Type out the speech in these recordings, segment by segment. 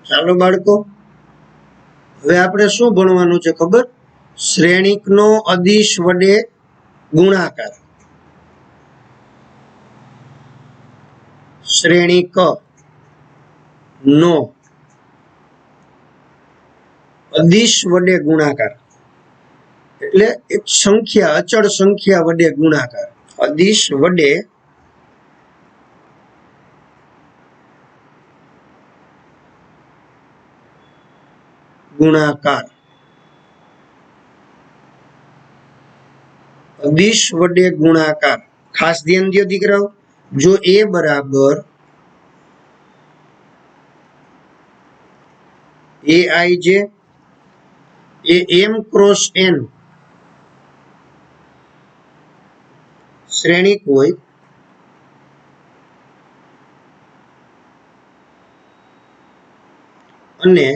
ચાલો બાળકો, હવે આપણે શું ભણવાનું છે ખબર? શ્રેણિકનો અદિશ વડે ગુણાકાર. શ્રેણિક નો અદિશ વડે ગુણાકાર એટલે એક સંખ્યા, અચળ સંખ્યા વડે ગુણાકાર. અદિશ વડે ગુણાકાર. અદિશ વડે ગુણાકાર. ખાસ ધ્યાન દો દીકરાઓ, જો a બરાબર aij એ m ક્રોસ n શ્રેણિક હોય અને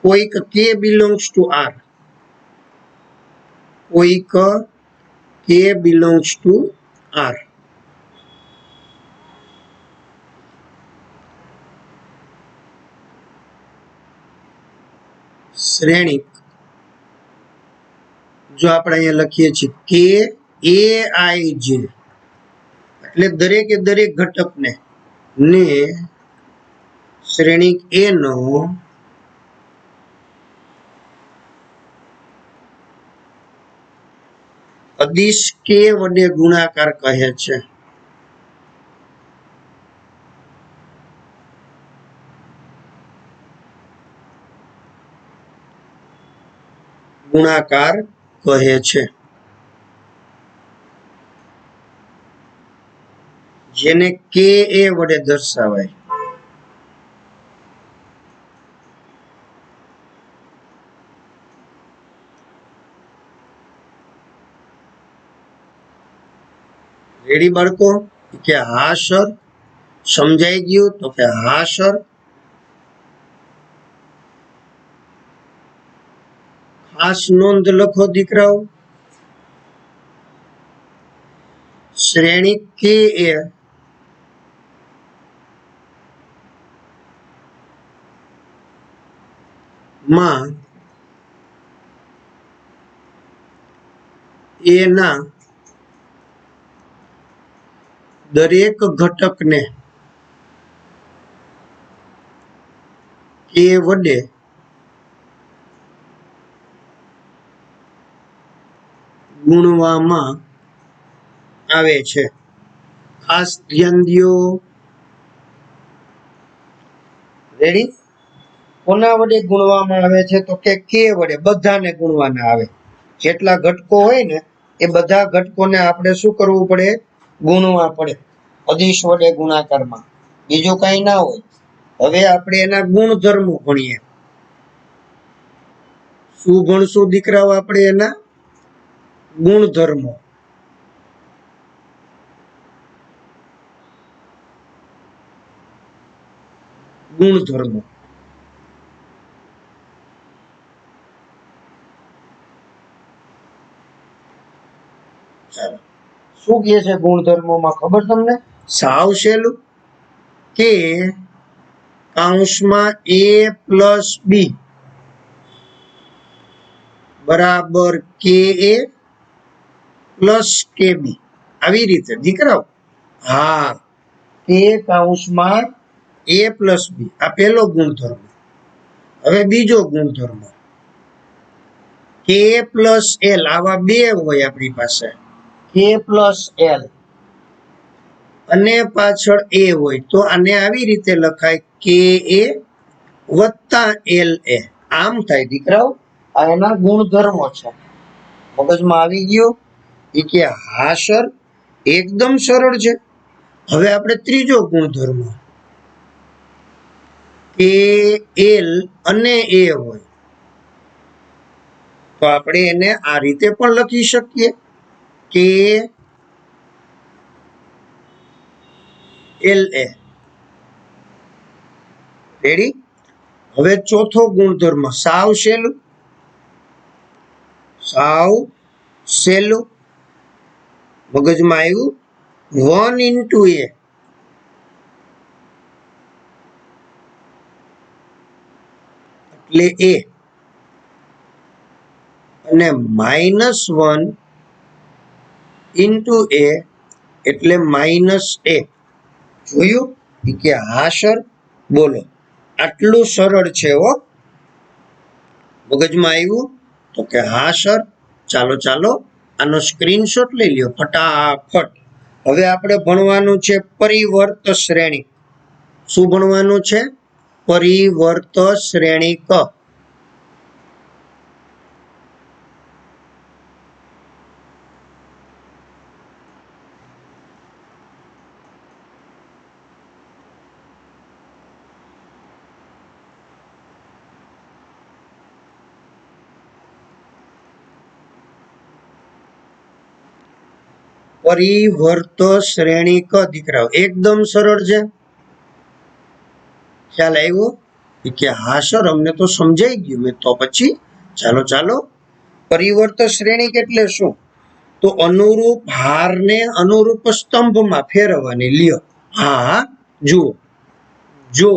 કોઈક k belongs to r, કોઈક k belongs to r, શ્રેણિક જો આપણે અહીંયા લખીએ છીએ કે aij એટલે દરેકે દરેક ઘટકને ને શ્રેણિક a નો અદિશ k વડે ગુણાકાર કહે છે. ગુણાકાર કહે છે, જેને કે એ વડે દર્શાવાય. રેડી બાળકો? કે હા સર, સમજાઈ ગયું? તો કે હા સર. ખાસ નોંધ લખો દીકરાઓ, શ્રેણિક કે એ માં એના દરેક ઘટકને કે વડે ગુણવામાં આવે છે. ખાસ ધ્યાન દો. રેડી? કોના વડે ગુણવામાં આવે છે? તો કે વડે બધાને ગુણવાના આવે. જેટલા ઘટકો હોય ને એ બધા ઘટકોને આપણે શું કરવું પડે? ગુણવા પડે. અદિશ વડે ગુણાકારમાં બીજું કઈ ના હોય. હવે આપણે એના ગુણધર્મો ભણીએ. શું ભણશું દીકરાઓ? આપણે એના ગુણધર્મો. ગુણધર્મો ચાલો, શું કહે છે ગુણધર્મોમાં ખબર તમને? સાવ સહેલું, કે કૌંસમાં a પ્લસ બી બરાબર કે એ પ્લસ કે બી. આવી રીતે દીકરાઓ. હા, કે કૌંસમાં a પ્લસ બી, આ પહેલો ગુણધર્મ. હવે બીજો ગુણધર્મ કે પ્લસ એલ. આવા બે હોય આપણી પાસે, કે પ્લસ એલ અને પાછળ એ હોય તો આને આવી રીતે લખાય કે એ વત્તા એલ એ. આમ થાય દીકરાઓ. આ એના ગુણધર્મો છે. મગજમાં આવી ગયો? એ કે હા સર, એકદમ સરળ છે. હવે આપણે ત્રીજો ગુણધર્મ કે એલ અને એ હોય તો આપણે એને આ રીતે પણ લખી શકીએ કે એલ એ. રેડી? હવે ચોથો ગુણધર્મ સાવ સહેલું, સાવ સહેલું. મગજમાં આવ્યું? 1 into a. એટલે a અને -1 ઇન્ટુ a એટલે -a. જોયું કે હા સર? બોલો, આટલું સરળ છે હો. મગજમાં આવ્યું તો કે હા સર. ચાલો ચાલો આનો સ્ક્રીનશોટ લઈ લ્યો ફટાફટ. હવે આપણે ભણવાનું છે પરિવર્ત શ્રેણી. શું ભણવાનું છે? પરિવર્ત શ્રેણીક. પરિવર્ત શ્રેણીક દીકરાઓ એકદમ સરળ છે. ખ્યાલ આવ્યો કે હા સર અમને તો સમજાઈ ગયું. મેં તો પછી ચાલો ચાલો પરિવર્ત શ્રેણીક એટલે શું? તો અનુરૂપ હારને અનુરૂપ સ્તંભમાં ફેરવવાની. લ્યો હા જુઓ, જો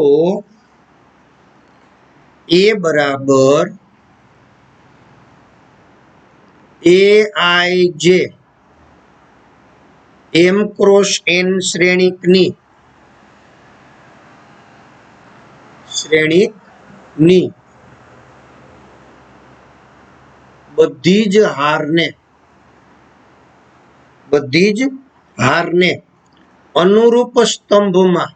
a બરાબર aij m ક્રોસ n શ્રેણીકની બધી જ હારને અનુરૂપ સ્તંભમાં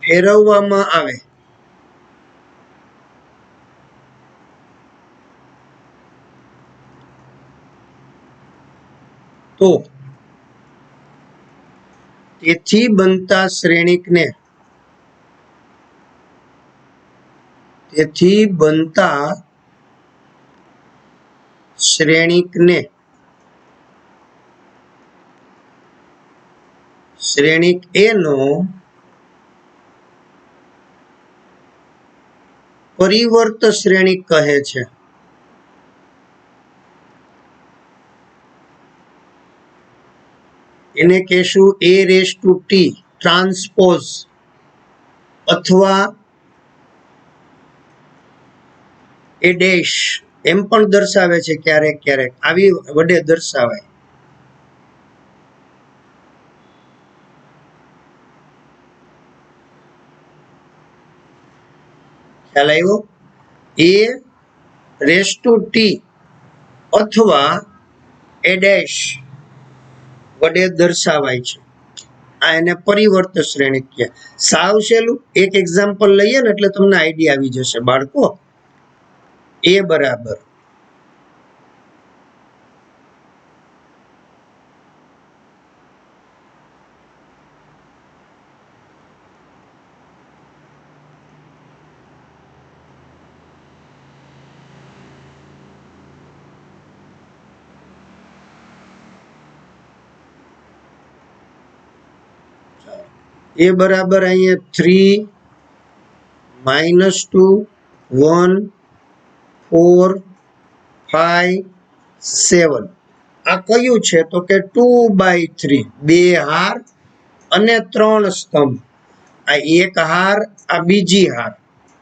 ફેરવવામાં આવે તો તેથી બનતા શ્રેણીકને શ્રેણીક A નો પરિવર્ત શ્રેણીક કહે છે. એને કહેશું a⁻t ટ્રાન્સપોઝ અથવા a ડેશ એમ પણ દર્શાવે છે. ક્યારેક ક્યારેક આવી વડે દર્શાવાય. ખ્યાલ આવ્યો? a⁻t અથવા a ડેશ વડે દર્શાવાય છે. આ એને પરિવર્ત શ્રેણીક કહે. સાવ સહેલું એક એક્ઝામ્પલ લઈએ ને એટલે તમને આઈડિયા આવી જશે બાળકો. a બરાબર અહીંયા 3 -2 1 4 5 7 આ કયું છે? તો કે 2/3 બે હાર અને 3 સ્તંભ. આ એક હાર, આ બીજી હાર.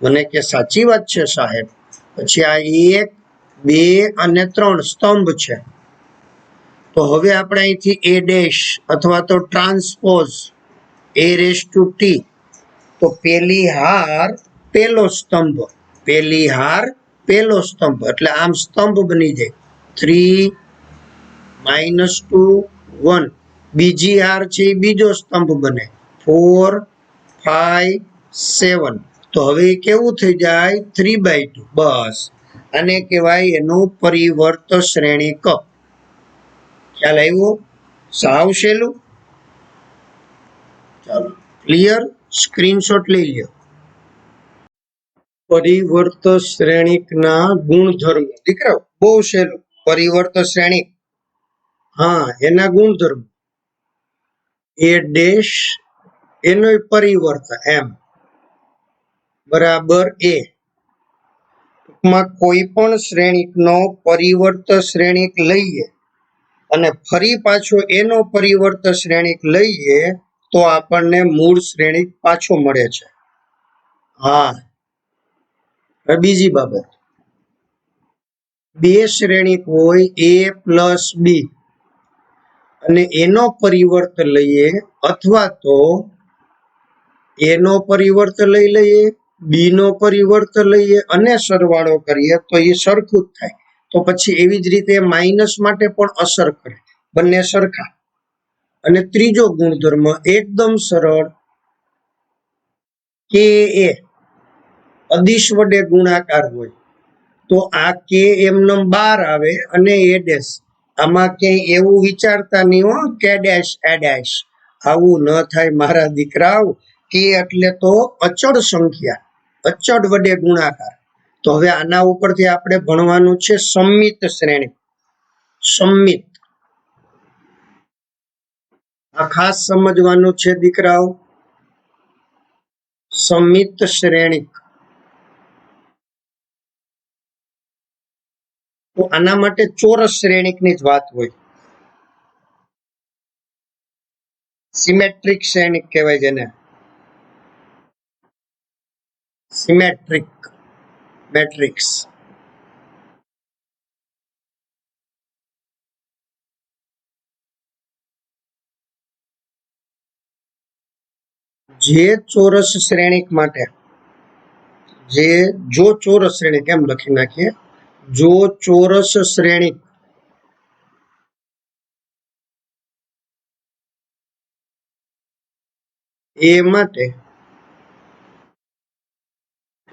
મને કે સાચી વાત છે સાહેબ. પછી આ 1 2 અને 3 સ્તંભ છે. તો હવે આપણે અહીંથી a ડેશ અથવા તો ટ્રાન્સપોઝ a⁻t તો પેલી હાર પેલો સ્તંભ એટલે આમ સ્તંભ બની જાય 3 -2 1. બીજી હાર છે એ બીજો સ્તંભ બને 4 5 7. તો હવે કેવું થઈ જાય? 3/2. બસ આને કહેવાય એનું પરિવર્ત શ્રેણીક. ખ્યાલ આવ્યો? સાવ સહેલું. ચાલો ક્લિયર? સ્ક્રીનશોટ લઈ લ્યો. પરિવર્ત શ્રેણીકના ગુણધર્મો દીકરાઓ બહુ સહેલું. પરિવર્ત શ્રેણીક, હા એના ગુણધર્મો a ડેશ એનો પરિવર્ત m બરાબર a. ટૂંકમાં કોઈ પણ શ્રેણીકનો પરિવર્ત શ્રેણીક લઈએ અને ફરી પાછો એનો પરિવર્ત શ્રેણિક લઈએ તો આપણને મૂળ શ્રેણિક પાછો મળે છે. હા, બીજી બાબત, બે શ્રેણિક હોય a પ્લસ બી અને એનો પરિવર્ત લઈએ અથવા તો એનો પરિવર્ત લઈ લઈએ, બી નો પરિવર્ત લઈએ અને સરવાળો કરીએ તો એ સરખું જ થાય. તો પછી એવી જ રીતે માઇનસ માટે પણ અસર કરે, બંને સરખા. અને ત્રીજો ગુણધર્મ એકદમ સરળ, કે એ અદિશ વડે ગુણાકાર હોય તો આ કે એમનેમ 12 આવે અને એ ડેશ. આમાં ક્યાંય એવું વિચારતા નહીં હો કે ડેશ એ ડેશ, આવું ન થાય મારા દીકરાઓ. કે એટલે તો અચળ સંખ્યા, અચળ વડે ગુણાકાર. તો હવે આના ઉપરથી આપણે ભણવાનું છે સંમિત શ્રેણી. સંમિત, આ ખાસ સમજવાનું છે દીકરાઓ. સંમિત શ્રેણિક. તો આના માટે ચોરસ શ્રેણિકની જ વાત હોય. સિમેટ્રિક શ્રેણિક કહેવાય જેને, સિમેટ્રિક મેટ્રિક્સ. જે ચોરસ શ્રેણિક માટે, જો ચોરસ શ્રેણિક એમ લખી નાખીએ, જો ચોરસ શ્રેણિક એ માટે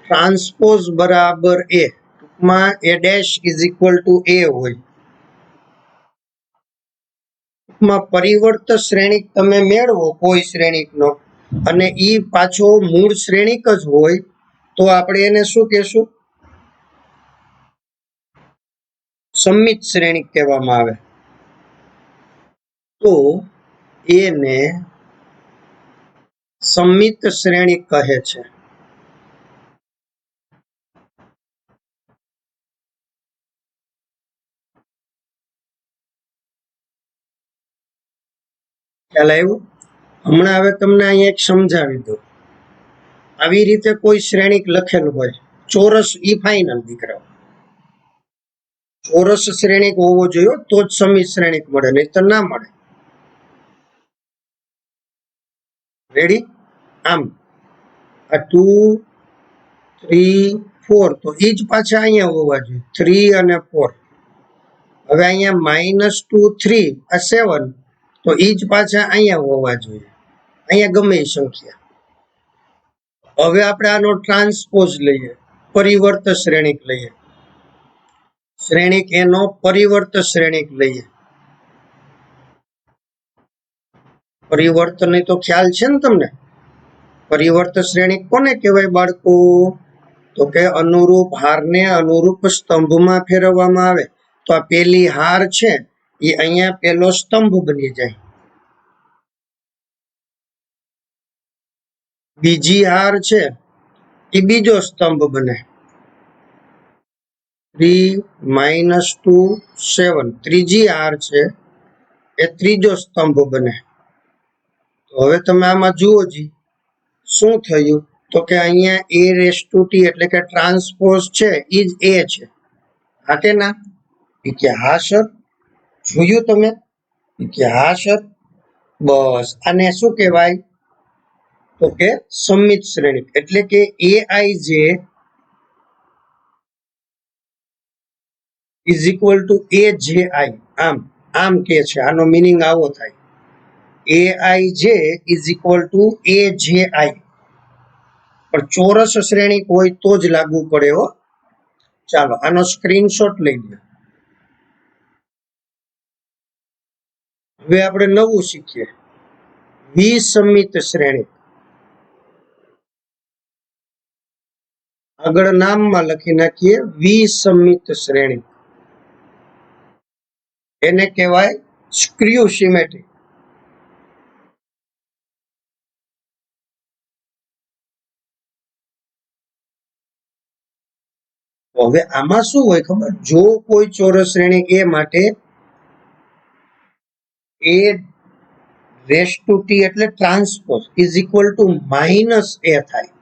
ટ્રાન્સપોઝ બરાબર એ, ટૂંકમાં A dash is equal to A હોય. ટૂંકમાં પરિવર્ત શ્રેણિક તમે મેળવો કોઈ શ્રેણિકનો અને ઈ પાછો મૂળ શ્રેણિક જ હોય તો આપણે એને શું કહેશું? સંમિત શ્રેણિક કહેવામાં આવે. તો એને સંમિત શ્રેણિક કહે છે. ખ્યાલ આવ્યો? હમણાં હવે તમને અહીંયા એક સમજાવી દઉં. આવી રીતે કોઈ શ્રેણિક લખેલું હોય, ચોરસ, ઈ ફાઇનલ દીકરાઓ. ચોરસ શ્રેણિક હોવો જોઈએ તો જ સંમિત શ્રેણિક મળે, નહીં તો ના મળે. રેડી? આમ આ 2, 3, 4 તો ઈ જ પાછા અહીંયા હોવા જોઈએ, 3 અને 4. હવે અહીંયા -2, 3 આ 7 તો ઈ જ પાછા અહીંયા હોવા જોઈએ, અહીંયા ગમે એ સંખ્યા. હવે આપણે આનો ટ્રાન્સપોઝ લઈએ, પરિવર્ત શ્રેણિક લઈએ. શ્રેણિક એનો પરિવર્ત શ્રેણિક લઈએ. પરિવર્તનની તો ખ્યાલ છે ને તમને? પરિવર્ત શ્રેણિક કોને કહેવાય બાળકો? તો કે અનુરૂપ હારને અનુરૂપ સ્તંભમાં ફેરવવામાં આવે. તો આ પેલી હાર છે એ અહીંયા પેલો સ્તંભ બની જાય. બીજી હાર છે એ બીજો સ્તંભ બને. 3 -2 7 ત્રીજી હાર છે એ ત્રીજો સ્તંભ બને. તો હવે તમે આમાં જુઓ જી શું થયું, તો કે અહીંયા a રેસ ટુ ટી એટલે કે ટ્રાન્સપોઝ છે એ જ a છે. હા કે ના? કે હા સર. જોયું તમે? કે હા સર. બસ આને શું કહેવાય? તો કે સંમિત શ્રેણિક. એટલે કે aij is equal two aji. આમ કે છે, આનો મીનિંગ આવો થાય. aij is equal two aji. પણ ચોરસ શ્રેણિક હોય તો જ લાગુ પડે હો. ચાલો આનો સ્ક્રીનશોટ લઈ લો. હવે આપણે નવું શીખીએ, વિસંમિત શ્રેણિક. આગળ નામમાં લખી નાખીએ વિસંમિત શ્રેણિક. એને કહેવાય સ્ક્યુ સિમેટ્રિક. હવે આમાં શું હોય ખબર? જો કોઈ ચોરસ શ્રેણિક એ માટે એ રેસ ટુ ટી એટલે transpose is equal to minus A થાય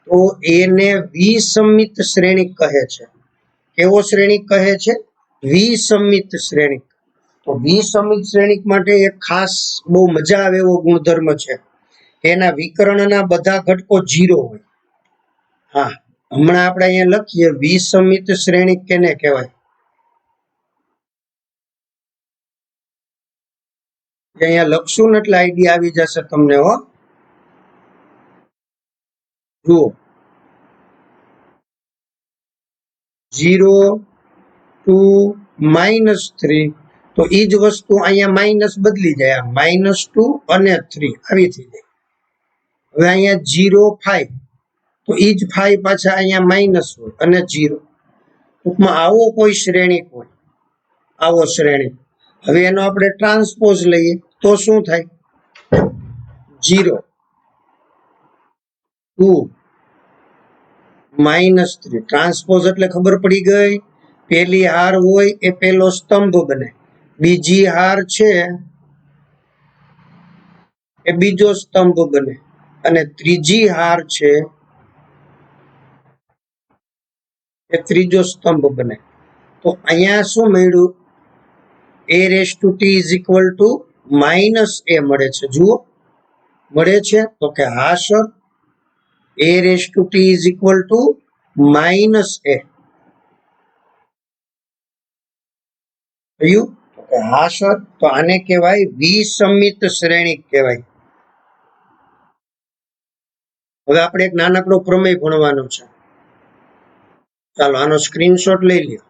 તો એને વિસમિત શ્રેણિક કહે છે. કેવો શ્રેણિક કહે છે? વિસમિત શ્રેણિક. તો વિસમિત શ્રેણિક માટે એક ખાસ બહુ મજા આવે એવો ગુણધર્મ છે. એના વિકર્ણના બધા ઘટકો 0 હોય. હા, હમણાં આપણે અહીંયા લખીએ વિસમિત શ્રેણિક કેને કહેવાય? અહીંયા લખશું ને એટલે આઈડિયા આવી જશે તમને. હો, જુઓ 0 2 -3 તો એ જ વસ્તુ અહીંયા માઇનસ બદલી જાય, -2 અને 3 આવી થઈ જાય. હવે અહીંયા 0 5 તો એ જ 5 પાછા અહીંયા માઇનસ હોય અને 0. ટૂંકમાં આવો કોઈ શ્રેણિક હોય, આવો શ્રેણિક. હવે એનો આપણે ટ્રાન્સપોઝ લઈએ તો શું થાય? 0 2 -3 ટ્રાન્સપોઝ એટલે ખબર પડી ગઈ. પેલી હાર હોય એ પેલો સ્તંભ બને, બીજી હાર છે એ બીજો સ્તંભ બને અને ત્રીજી હાર છે એ ત્રીજો સ્તંભ બને. તો અહીંયા શું મળ્યું? a raise to t is equal two -a મળે છે. જુઓ મળે છે તો કે હા sir, a raise to t is equal two -a. કહ્યું કે હા સર. તો આને કહેવાય વિસમિત શ્રેણિક કહેવાય. હવે આપણે એક નાનકડો પ્રમેય ભણવાનો છે. ચાલો આનો સ્ક્રીનશોટ લઈ લ્યો.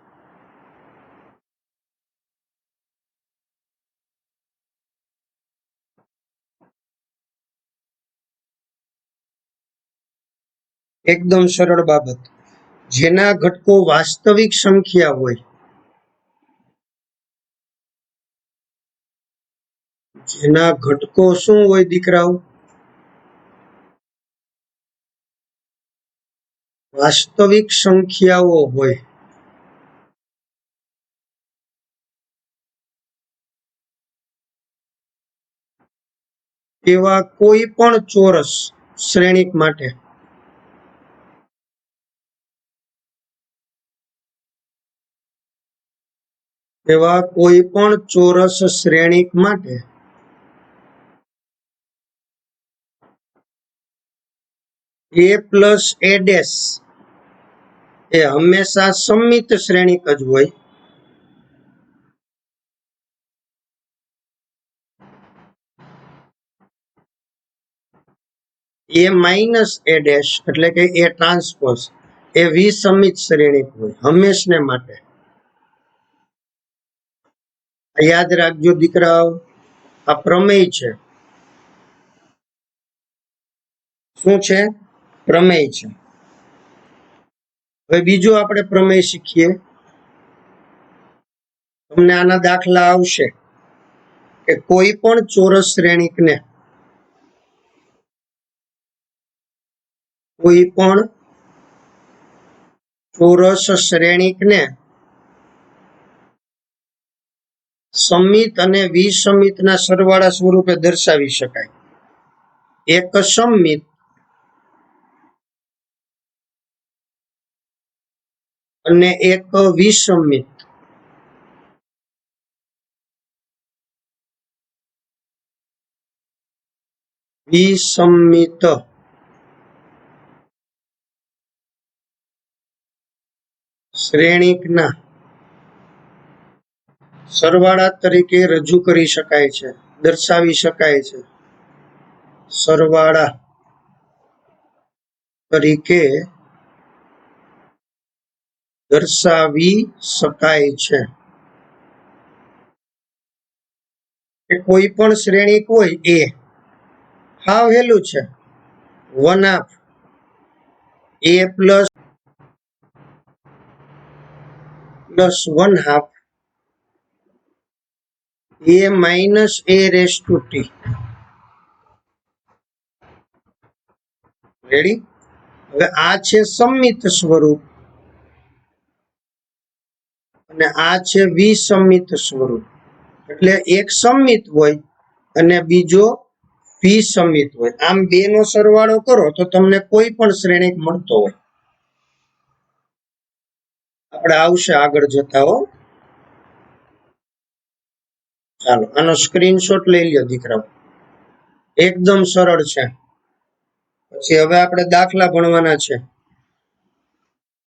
એકદમ સરળ બાબત. જેના ઘટકો વાસ્તવિક સંખ્યા હોય, જેના ઘટકો શું હોય દીકરાઓ? વાસ્તવિક સંખ્યાઓ હોય. એવા કોઈ પણ ચોરસ શ્રેણિક માટે એવા કોઈ પણ ચોરસ શ્રેણિક માટે a પ્લસ a ડેશ એ હંમેશા સમમિત શ્રેણિક જ હોય. a માઇનસ a ડેશ એટલે કે a ટ્રાન્સપોઝ એ વિસમિત શ્રેણિક હોય હંમેશને માટે. યાદ રાખજો દીકરાઓ, આ પ્રમેય છે. શું છે? પ્રમેય છે. હવે બીજો આપણે પ્રમેય શીખીએ. તમને આના દાખલા આવશે કે કોઈ પણ ચોરસ શ્રેણિકને કોઈ પણ ચોરસ શ્રેણિકને સમિત અને વિસમિતના સરવાળા સ્વરૂપે દર્શાવી શકાય. એક સમમિત અને એક વિસમિત. વિસમિત શ્રેણિકના સરવાળા તરીકે રજૂ કરી શકાય છે, દર્શાવી શકાય છે. સરવાળા તરીકે દર્શાવી શકાય છે. કે કોઈ પણ શ્રેણિક હોય એ હાવ હેલું છે, 1/2 a plus 1/2 a minus a race to T. Ready? હવે આ છે સમમિત સ્વરૂપ અને આ છે વિસમિત સ્વરૂપ. એટલે એક સમમિત હોય અને બીજો વિસમિત હોય. આમ બે નો સરવાળો કરો તો તમને કોઈ પણ શ્રેણિક મળતો હોય. આપણે આવશે આગળ જતા હો. ચાલો આનો સ્ક્રીનશોટ લઈ લ્યો દીકરાઓ. એકદમ સરળ છે. પછી હવે આપણે દાખલા ભણવાના છે.